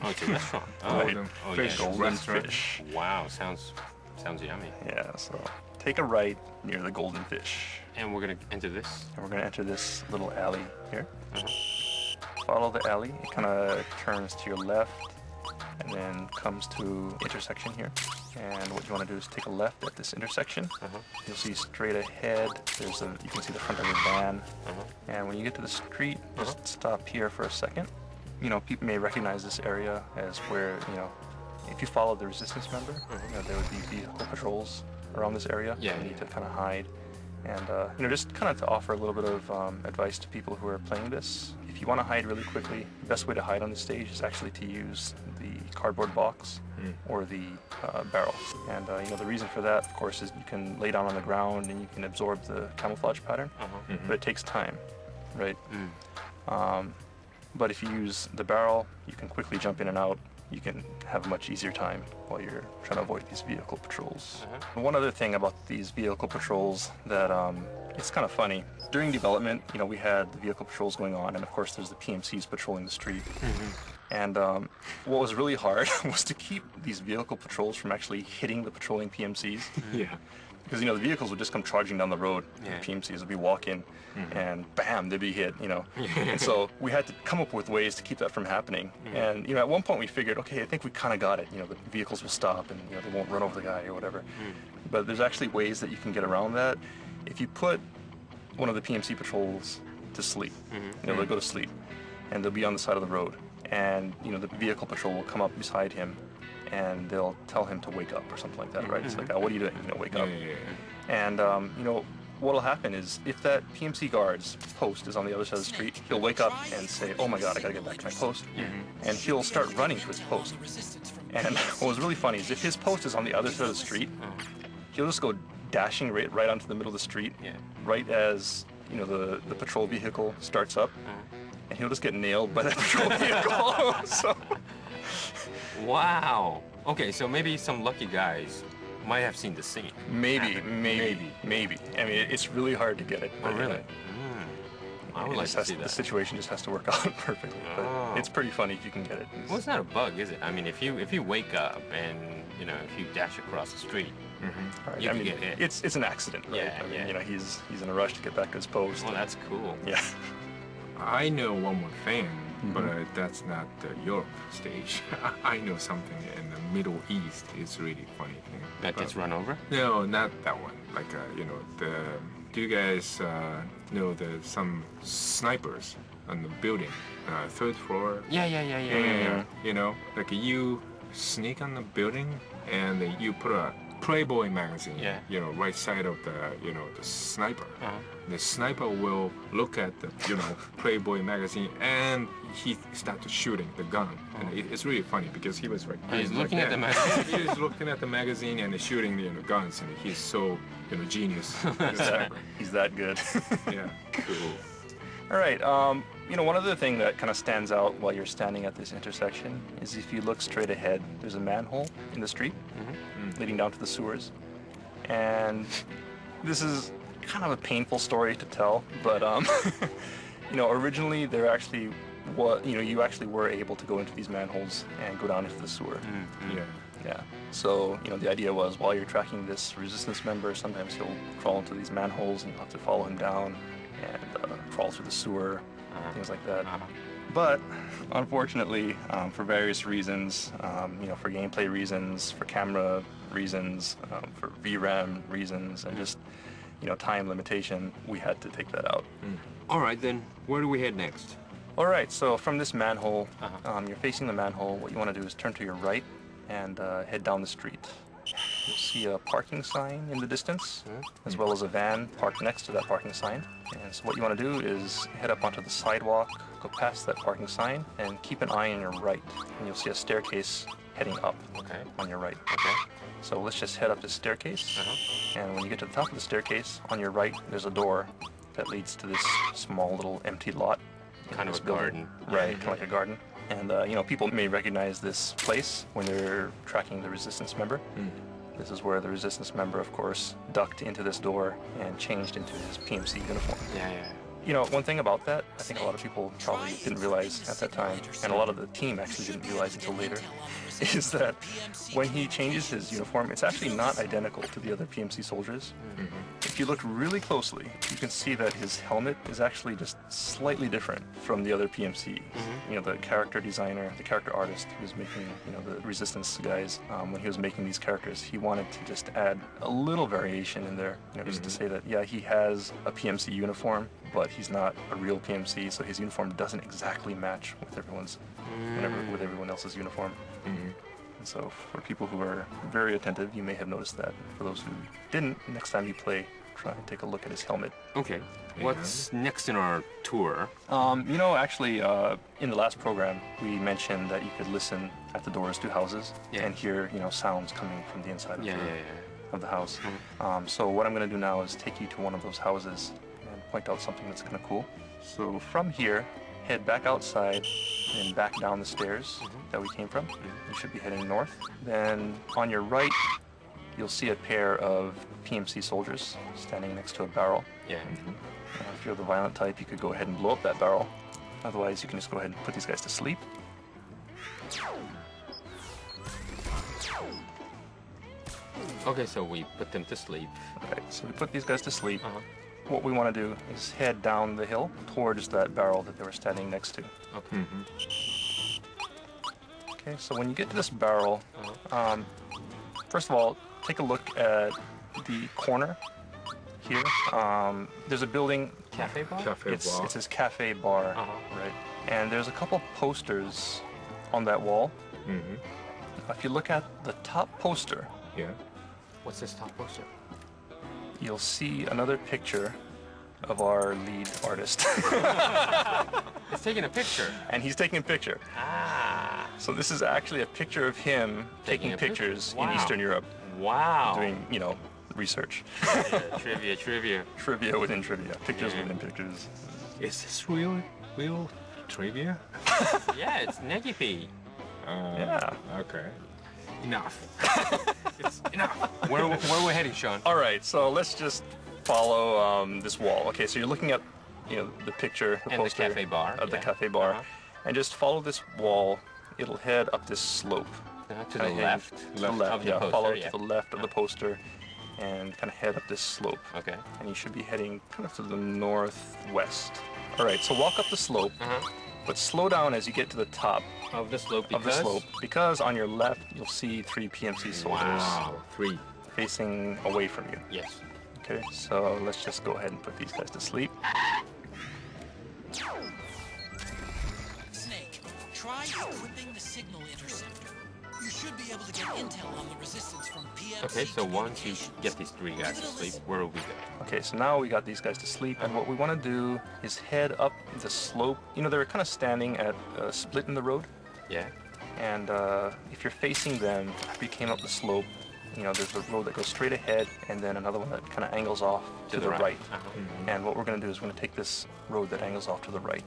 Oh, it's a restaurant. Golden Fish Golden restaurant. Fish. Wow, sounds yummy. Yeah, so take a right near the Golden Fish. And we're gonna enter this. And we're going to enter this little alley here. Uh-huh. Follow the alley. It kind of turns to your left and then comes to intersection here. And what you want to do is take a left at this intersection. Uh-huh. You'll see straight ahead, you can see the front of a van. Uh-huh. And when you get to the street, just stop here for a second. You know, people may recognize this area as where, you know, if you follow the resistance member, you know, there would be vehicle patrols around this area. Yeah, You need yeah. to kind of hide. And, you know, just kind of to offer a little bit of advice to people who are playing this. If you want to hide really quickly, the best way to hide on the stage is actually to use the cardboard box or the barrel. And, you know, the reason for that, of course, is you can lay down on the ground and you can absorb the camouflage pattern, but it takes time, right? But if you use the barrel, you can quickly jump in and out. You can have a much easier time while you're trying to avoid these vehicle patrols. One other thing about these vehicle patrols that it's kind of funny. During development, you know, we had the vehicle patrols going on, and of course there's the PMCs patrolling the street. And what was really hard was to keep these vehicle patrols from actually hitting the patrolling PMCs. Yeah. Because, you know, the vehicles would just come charging down the road. Yeah. The PMCs would be walking, and bam, they'd be hit, you know. And so we had to come up with ways to keep that from happening. And, you know, at one point we figured, okay, I think we kind of got it. You know, the vehicles will stop and, you know, they won't run over the guy or whatever. But there's actually ways that you can get around that. If you put one of the PMC patrols to sleep, you know, they'll go to sleep, and they'll be on the side of the road. And, you know, the vehicle patrol will come up beside him, and they'll tell him to wake up or something like that, right? It's like, what are you doing? You know, wake up. And, you know, what'll happen is if that PMC guard's post is on the other side of the street, he'll wake up and say, oh my God, I gotta get back to my post. And he'll start running to his post. And what was really funny is if his post is on the other side of the street, he'll just go dashing right onto the middle of the street, right as, you know, the patrol vehicle starts up. And he'll just get nailed by that patrol vehicle. So. Wow. Okay, so maybe some lucky guys might have seen the scene. Maybe. I mean, it's really hard to get it. Oh, really? I would like to see that. The situation just has to work out perfectly. But it's pretty funny if you can get it. Well, it's not a bug, is it? I mean, if you wake up and, you know, if you dash across the street, Right. you I can mean, get hit. it's an accident, right? Yeah, I mean, yeah. you know, he's in a rush to get back to his post. Well, that's cool. Yeah. I know one more thing, but that's not the Europe stage. I know something in the Middle East. It's really funny thing. That gets run over? No, not that one. Like, you know, do you guys know some snipers on the building, third floor? Yeah. You know, like you sneak on the building and you put a Playboy magazine, you know, right side of the, you know, the sniper. The sniper will look at the, you know, Playboy magazine and he starts shooting the gun. And it's really funny because he was right. He's looking at the magazine. He's looking at the magazine and shooting, you know, guns, and he's so, you know, genius. He's that good. Yeah. Cool. All right. You know, one other thing that kind of stands out while you're standing at this intersection is if you look straight ahead, there's a manhole in the street leading down to the sewers. And this is kind of a painful story to tell, but you know, originally there actually was, you know, you actually were able to go into these manholes and go down into the sewer. Yeah. So, you know, the idea was while you're tracking this resistance member, sometimes he'll crawl into these manholes and you'll have to follow him down and crawl through the sewer, things like that. But unfortunately, for various reasons, you know, for gameplay reasons, for camera reasons, for VRAM reasons, and just, you know, time limitation, we had to take that out. All right, then where do we head next? All right, so from this manhole, you're facing the manhole. What you want to do is turn to your right and head down the street. You'll see a parking sign in the distance, as well as a van parked next to that parking sign. And so what you want to do is head up onto the sidewalk, go past that parking sign, and keep an eye on your right. And you'll see a staircase heading up on your right. So let's just head up this staircase. And when you get to the top of the staircase, on your right, there's a door that leads to this small little empty lot. Kind of a garden. Right, kind of like a garden. And, you know, people may recognize this place when they're tracking the resistance member. This is where the resistance member, of course, ducked into this door and changed into his PMC uniform. You know, one thing about that, I think a lot of people probably didn't realize at that time, and a lot of the team actually didn't realize until later, is that when he changes his uniform, it's actually not identical to the other PMC soldiers. If you look really closely, you can see that his helmet is actually just slightly different from the other PMC. You know, the character designer, the character artist who was making, you know, the Resistance guys, when he was making these characters, he wanted to just add a little variation in there, you know, just to say that, yeah, he has a PMC uniform, but he's not a real PMC, so his uniform doesn't exactly match with with everyone else's uniform. And so for people who are very attentive, you may have noticed that. For those who didn't, next time you play, try and take a look at his helmet. Okay. What's next in our tour? You know, actually, in the last program, we mentioned that you could listen at the doors to houses and hear, you know, sounds coming from the inside of the house. So what I'm going to do now is take you to one of those houses and point out something that's kind of cool. So from here, head back outside and back down the stairs that we came from. You should be heading north. Then on your right, you'll see a pair of PMC soldiers standing next to a barrel. If you're the violent type, you could go ahead and blow up that barrel. Otherwise, you can just go ahead and put these guys to sleep. Okay, so we put them to sleep. Okay, so we put these guys to sleep. What we want to do is head down the hill towards that barrel that they were standing next to. Okay. Okay, so when you get to this barrel, first of all, take a look at the corner here. There's a building. Cafe bar? It says cafe bar, right? And there's a couple posters on that wall. If you look at the top poster, What's this top poster? you'll see another picture of our lead artist. It's taking a picture. And he's taking a picture. So this is actually a picture of him taking pictures in Eastern Europe. Wow. Doing, you know, research. Trivia. Trivia within trivia. Pictures within pictures. Is this real trivia? Yeah, it's Negipi. Yeah. Okay. Enough. It's enough. Where are we heading, Sean? All right, so let's just follow this wall. Okay, so you're looking at, you know, the picture, the poster the cafe bar. of the cafe bar, and just follow this wall. It'll head up this slope. To the left. To the left, of the yeah. poster, Follow to the left of the poster, and kind of head up this slope. Okay. And you should be heading kind of to the northwest. All right, so walk up the slope, but slow down as you get to the top of the slope because on your left you'll see 3 PMC soldiers. Wow, 3 facing away from you. Yes. Okay, so let's just go ahead and put these guys to sleep. Snake, try equipping the signal interceptor. You should be able to get intel on the resistance from PMC. Okay, so once you get these 3 guys to sleep, where will we go? Okay, so now we got these guys to sleep, and what we want to do is head up the slope. You know, they're kind of standing at a split in the road. Yeah. And if you're facing them, if you came up the slope, you know, there's a road that goes straight ahead, and then another one that kind of angles off to the right. And what we're going to do is we're going to take this road that angles off to the right.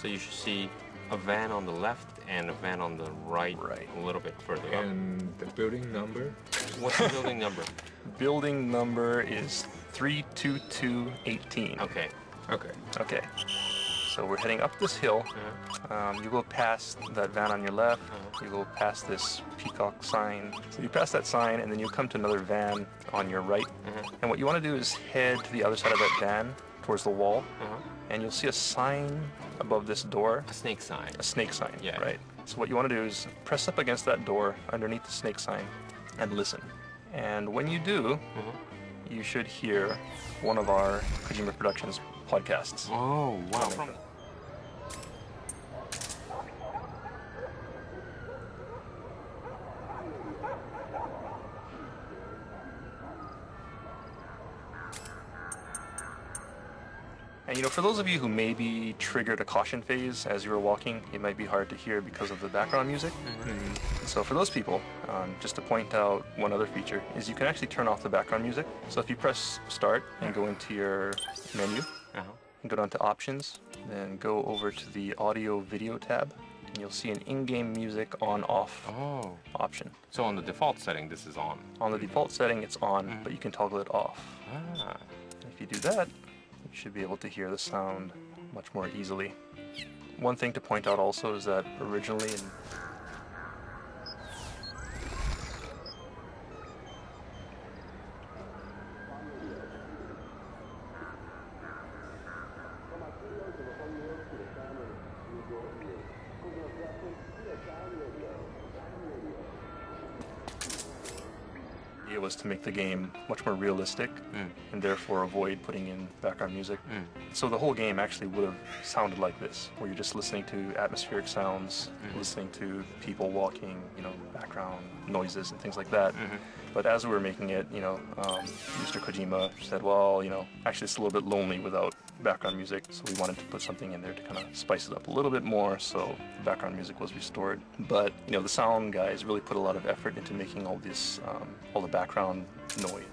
So you should see a van on the left and a van on the right, a little bit further up. And the building number? What's the building number? Building number is 32218. Okay. Okay. So we're heading up this hill. You go past that van on your left. You go past this peacock sign. So you pass that sign, and then you come to another van on your right. And what you want to do is head to the other side of that van, towards the wall. And you'll see a sign above this door. A snake sign. A snake sign, Yeah. right. So what you want to do is press up against that door underneath the snake sign and listen. And when you do, you should hear one of our Kojima Productions podcasts. Oh, wow. And you know, for those of you who maybe triggered a caution phase as you were walking, it might be hard to hear because of the background music. So for those people, just to point out one other feature, is you can actually turn off the background music. So if you press start and go into your menu, and go down to options, then go over to the audio video tab, and you'll see an in-game music on-off option. So on the default setting, this is on. On the default setting, it's on, but you can toggle it off. If you do that, you should be able to hear the sound much more easily. One thing to point out also is that originally it was to make the game much more realistic and therefore avoid putting in background music. So the whole game actually would have sounded like this, where you're just listening to atmospheric sounds, listening to people walking, you know, background noises and things like that. But as we were making it, you know, Mr. Kojima said, well, you know, actually it's a little bit lonely without background music, so we wanted to put something in there to kind of spice it up a little bit more, so the background music was restored. But, you know, the sound guys really put a lot of effort into making all this, all the background noise